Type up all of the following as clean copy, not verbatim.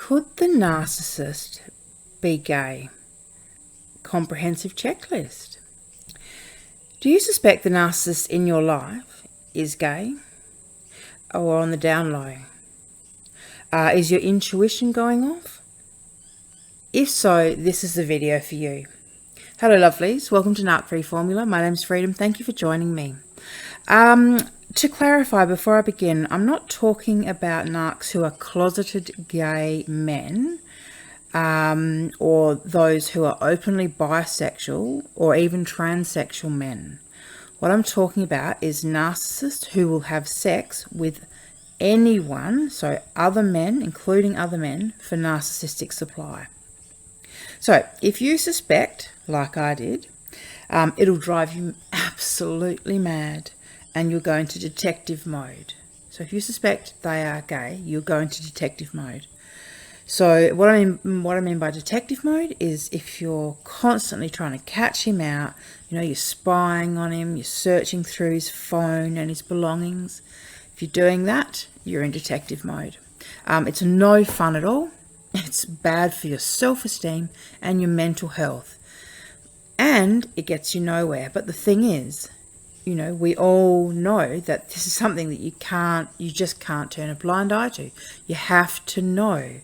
Could the narcissist be gay? Comprehensive checklist. Do you suspect the narcissist in your life is gay or on the down low? Is your intuition going off? If so, this is the video for you. Hello lovelies, welcome to narcfreeformula. My name's Freedom, thank you for joining me. To clarify before I begin, I'm not talking about narcs who are closeted gay men or those who are openly bisexual or even transsexual men. What I'm talking about is narcissists who will have sex with anyone, so other men, including other men, for narcissistic supply. So if you suspect, like I did, it'll drive you absolutely mad and you'll go into detective mode. So if you suspect they are gay, you'll go into detective mode. So what I mean by detective mode is if you're constantly trying to catch him out, you know, you're spying on him, you're searching through his phone and his belongings. If you're doing that, you're in detective mode. It's no fun at all. It's bad for your self-esteem and your mental health. And it gets you nowhere. But the thing is, you know, we all know that this is something that you just can't turn a blind eye to. You have to know.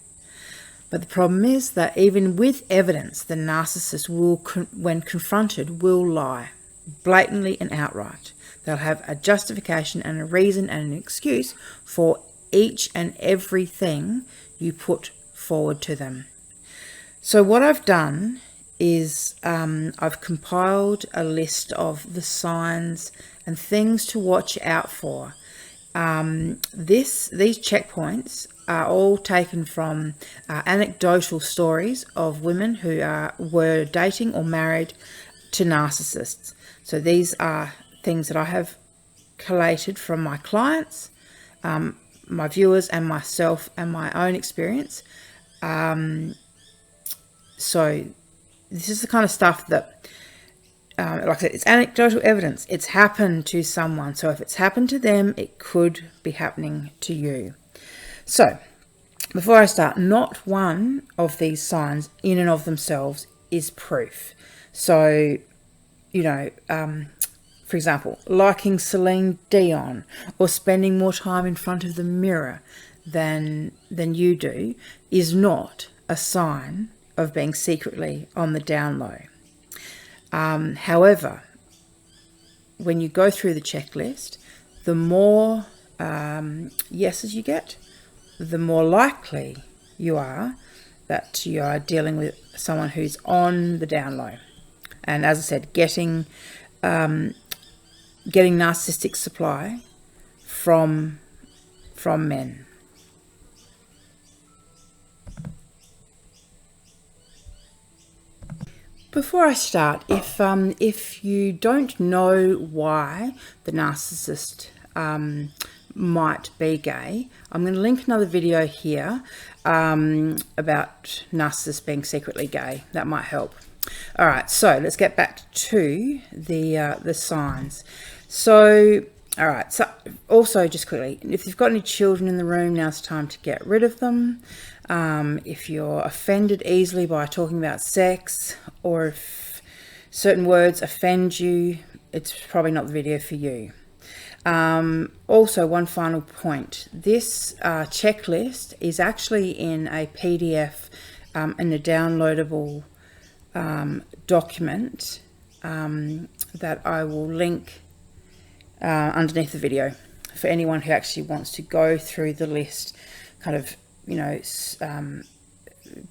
But the problem is that even with evidence, the narcissist will, when confronted, will lie blatantly and outright. They'll have a justification and a reason and an excuse for each and everything you put forward to them. So what I've done is I've compiled a list of the signs and things to watch out for. These checkpoints are all taken from anecdotal stories of women who were dating or married to narcissists. So these are things that I have collated from my clients, my viewers and myself and my own experience. So this is the kind of stuff that, like I said, it's anecdotal evidence. It's happened to someone. So if it's happened to them, it could be happening to you. So before I start, not one of these signs in and of themselves is proof. So, you know, for example, liking Celine Dion or spending more time in front of the mirror than you do is not a sign of being secretly on the down low. However, when you go through the checklist, the more yeses you get, the more likely you are that you are dealing with someone who's on the down low. And as I said, getting narcissistic supply from men. Before I start, if you don't know why the narcissist might be gay, I'm going to link another video here about narcissists being secretly gay. That might help. All right, so let's get back to the signs. So, all right. So, also just quickly, if you've got any children in the room, now's the time to get rid of them. If you're offended easily by talking about sex, or if certain words offend you, it's probably not the video for you. Also, one final point. This checklist is actually in a PDF in a downloadable document that I will link underneath the video for anyone who actually wants to go through the list, kind of, you know,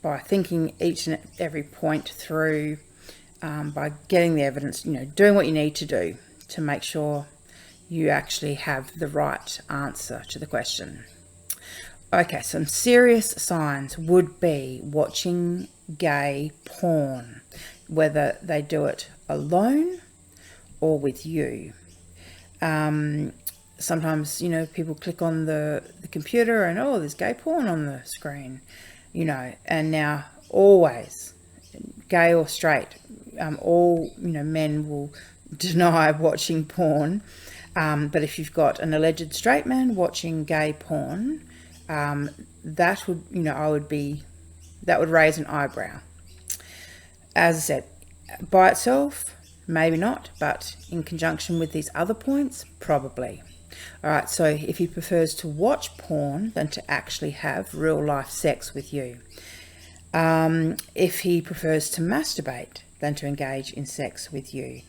by thinking each and every point through, by getting the evidence, you know, doing what you need to do to make sure you actually have the right answer to the question. Okay, some serious signs would be watching gay porn, whether they do it alone or with you. Sometimes, you know, people click on the computer and, oh, there's gay porn on the screen, you know, and now always, gay or straight, all, you know, men will deny watching porn. But if you've got an alleged straight man watching gay porn, that would, that would raise an eyebrow. As I said, by itself, maybe not, but in conjunction with these other points, probably. All right, so if he prefers to watch porn than to actually have real life sex with you, if he prefers to masturbate than to engage in sex with you,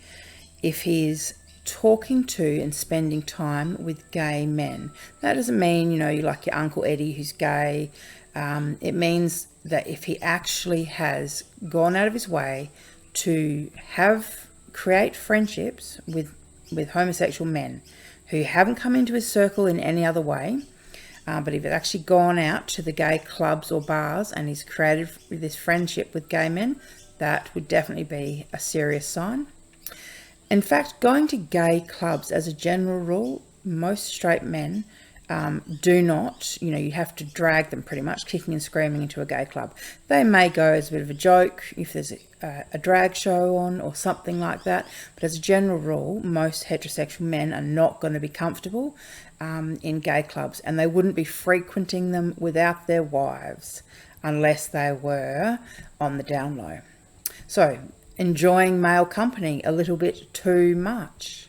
if he is talking to and spending time with gay men, that doesn't mean, you like your Uncle Eddie who's gay. It means that if he actually has gone out of his way to create friendships with homosexual men who haven't come into his circle in any other way, but if he's actually gone out to the gay clubs or bars and he's created this friendship with gay men, that would definitely be a serious sign. In fact, going to gay clubs as a general rule, most straight men do not, you have to drag them pretty much kicking and screaming into a gay club. They may go as a bit of a joke if there's a drag show on or something like that, but as a general rule, most heterosexual men are not going to be comfortable in gay clubs, and they wouldn't be frequenting them without their wives unless they were on the down low. So, enjoying male company a little bit too much.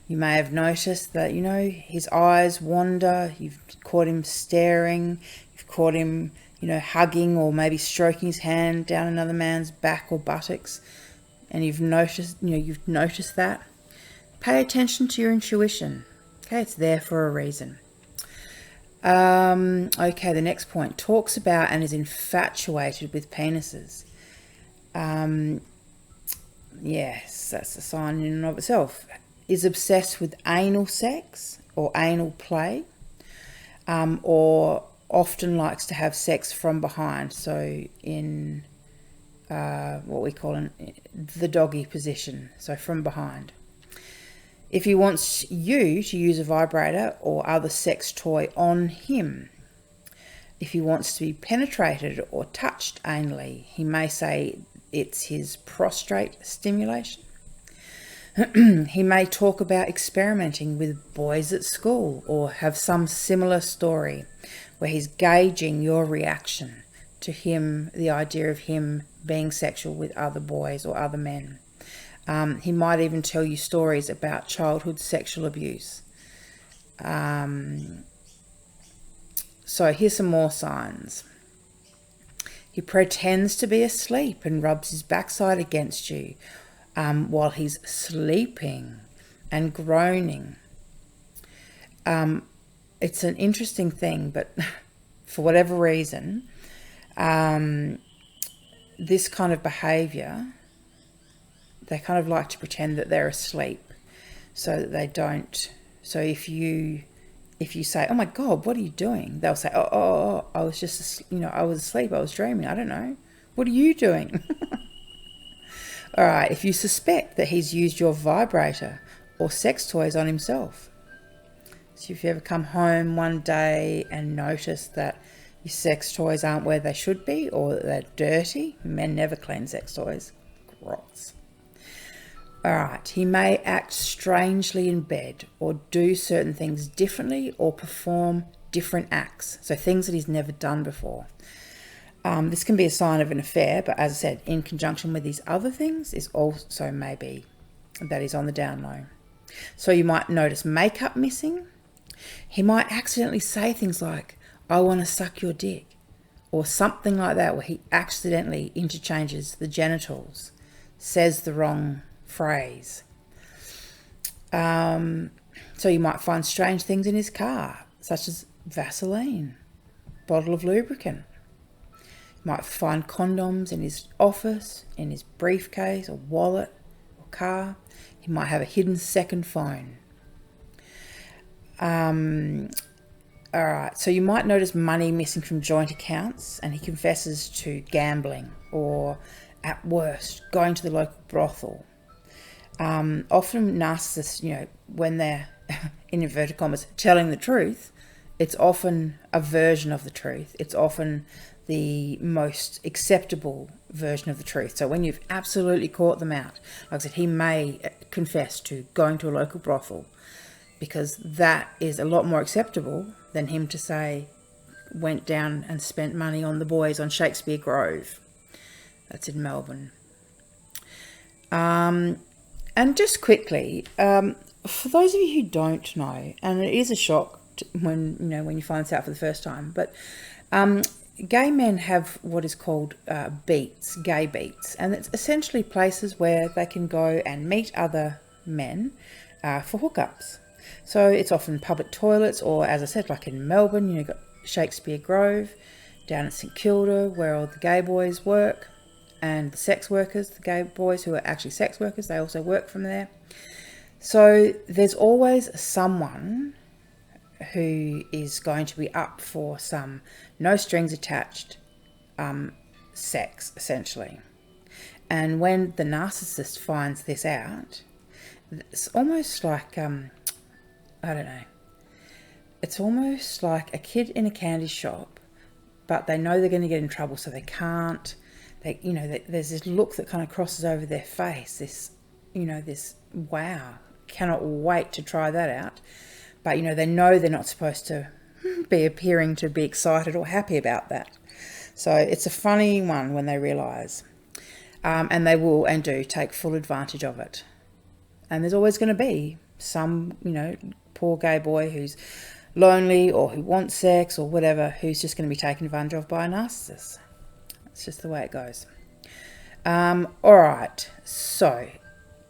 You may have noticed that, his eyes wander, you've caught him staring, you've caught him, hugging or maybe stroking his hand down another man's back or buttocks, and you've noticed that. Pay attention to your intuition. Okay, it's there for a reason. Okay, the next point talks about and is infatuated with penises. Yes, that's a sign in and of itself. Is obsessed with anal sex or anal play, or often likes to have sex from behind, so in what we call the doggy position, so from behind. If he wants you to use a vibrator or other sex toy on him, if he wants to be penetrated or touched anally, he may say it's his prostrate stimulation. He may talk about experimenting with boys at school or have some similar story where he's gauging your reaction to him, the idea of him being sexual with other boys or other men. He might even tell you stories about childhood sexual abuse. So here's some more signs. He pretends to be asleep and rubs his backside against you while he's sleeping and groaning. It's an interesting thing, but for whatever reason, this kind of behaviour, they kind of like to pretend that they're asleep so that they don't. So if you say, "Oh my God, what are you doing?" They'll say, "Oh, I was just, I was asleep. I was dreaming. I don't know. What are you doing?" All right, if you suspect that he's used your vibrator or sex toys on himself. So if you ever come home one day and notice that your sex toys aren't where they should be or that they're dirty, men never clean sex toys. Gross. All right, he may act strangely in bed or do certain things differently or perform different acts, so things that he's never done before. This can be a sign of an affair, but as I said, in conjunction with these other things is also maybe that he's on the down low. So you might notice makeup missing. He might accidentally say things like, "I want to suck your dick," or something like that, where he accidentally interchanges the genitals, says the wrong phrase. So you might find strange things in his car, such as Vaseline, bottle of lubricant. You might find condoms in his office, in his briefcase or wallet or car. He might have a hidden second phone. All right, so you might notice money missing from joint accounts, and he confesses to gambling or, at worst, going to the local brothel. Often narcissists, when they're, in inverted commas, telling the truth, it's often a version of the truth. It's often the most acceptable version of the truth. So when you've absolutely caught them out, like I said, he may confess to going to a local brothel, because that is a lot more acceptable than him to say, went down and spent money on the boys on Shakespeare Grove. That's in Melbourne. And just quickly, for those of you who don't know, and it is a shock when you find this out for the first time, but gay men have what is called beats, gay beats, and it's essentially places where they can go and meet other men for hookups. So it's often public toilets, or as I said, like in Melbourne, you've got Shakespeare Grove, down at St Kilda, where all the gay boys work, and the sex workers, the gay boys who are actually sex workers, they also work from there. So there's always someone who is going to be up for some no strings attached sex, essentially. And when the narcissist finds this out, it's almost like, I don't know, it's almost like a kid in a candy shop, but they know they're going to get in trouble, so they can't. There's this look that kind of crosses over their face, this wow, cannot wait to try that out. But, they know they're not supposed to be appearing to be excited or happy about that. So it's a funny one when they realise. And they will and do take full advantage of it. And there's always going to be some, poor gay boy who's lonely or who wants sex or whatever, who's just going to be taken advantage of by a narcissist. It's just the way it goes. All right, so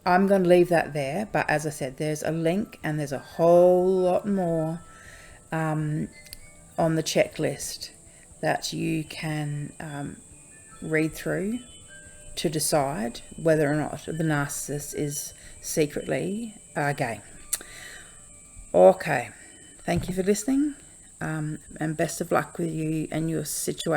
I'm going to leave that there. But as I said, there's a link and there's a whole lot more on the checklist that you can read through to decide whether or not the narcissist is secretly gay. Okay, thank you for listening, and best of luck with you and your situation.